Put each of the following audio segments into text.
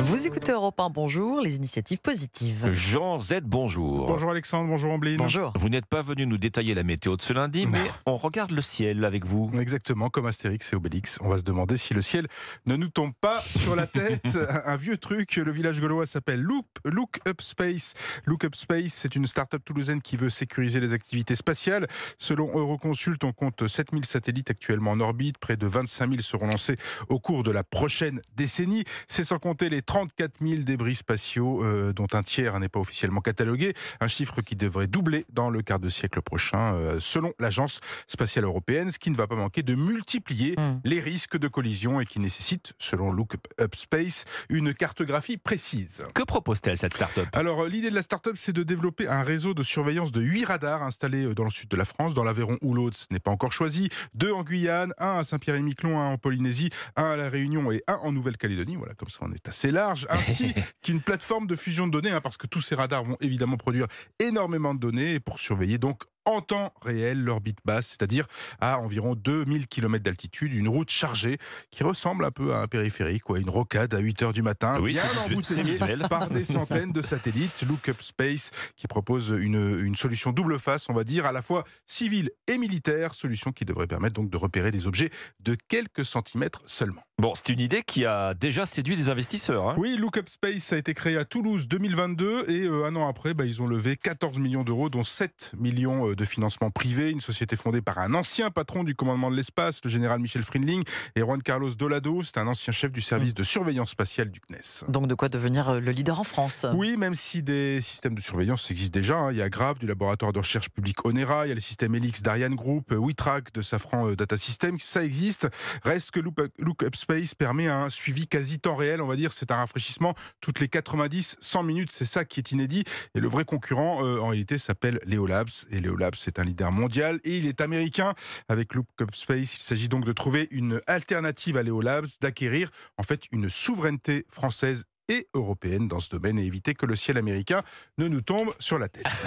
Vous écoutez Europe 1, bonjour, les initiatives positives. Jean Z, bonjour. Bonjour Alexandre, bonjour Ambline. Bonjour. Vous n'êtes pas venu nous détailler la météo de ce lundi, mais on regarde le ciel avec vous. Exactement, comme Astérix et Obélix. On va se demander si le ciel ne nous tombe pas sur la tête. Un vieux truc, le village gaulois s'appelle Look Up Space. Look Up Space, c'est une start-up toulousaine qui veut sécuriser les activités spatiales. Selon Euroconsult, on compte 7000 satellites actuellement en orbite. Près de 25 000 seront lancés au cours de la prochaine décennie. C'est sans compter les 34 000 débris spatiaux, dont un tiers n'est pas officiellement catalogué. Un chiffre qui devrait doubler dans le quart de siècle prochain, selon l'Agence spatiale européenne, ce qui ne va pas manquer de multiplier les risques de collision et qui nécessite, selon Look Up Space, une cartographie précise. Que propose-t-elle cette start-up ? Alors, l'idée de la start-up, c'est de développer un réseau de surveillance de 8 radars installés dans le sud de la France, dans l'Aveyron ou l'Aude, ce n'est pas encore choisi, 2 en Guyane, 1 à Saint-Pierre-et-Miquelon, 1 en Polynésie, 1 à La Réunion et 1 en Nouvelle-Calédonie. Voilà, comme ça on est assez large, ainsi qu'une plateforme de fusion de données, parce que tous ces radars vont évidemment produire énormément de données et pour surveiller donc en temps réel l'orbite basse, c'est-à-dire à environ 2000 km d'altitude, une route chargée qui ressemble un peu à un périphérique, une rocade à 8h du matin, Oui, bien c'est embouteillée visuel. par des centaines de satellites. Look Up Space qui propose une solution double face, on va dire, à la fois civile et militaire, solution qui devrait permettre donc de repérer des objets de quelques centimètres seulement. Bon, c'est une idée qui a déjà séduit des investisseurs. Oui, Look Up Space a été créé à Toulouse 2022 et un an après, ils ont levé 14 millions d'euros, dont 7 millions de financement privé. Une société fondée par un ancien patron du commandement de l'espace, le général Michel Friendling, et Juan Carlos Dolado. C'est un ancien chef du service de surveillance spatiale du CNES. Donc de quoi devenir le leader en France. Oui, même si des systèmes de surveillance existent déjà. Il y a Grave du laboratoire de recherche publique Onera, il y a le système Helix d'Ariane Group, WeTrack de Safran Data Systems, ça existe. Reste que Look Up Space permet un suivi quasi temps réel, on va dire. C'est un rafraîchissement toutes les 90-100 minutes, c'est ça qui est inédit. Et le vrai concurrent, en réalité, s'appelle Leolabs. Et Leolabs, c'est un leader mondial et il est américain. Avec Look Up Space, il s'agit donc de trouver une alternative à Leolabs, d'acquérir en fait une souveraineté française et européenne dans ce domaine et éviter que le ciel américain ne nous tombe sur la tête.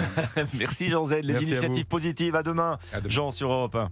Merci Jean Z, les Merci à initiatives vous. positives. À demain, À demain. Jean sur Europe 1.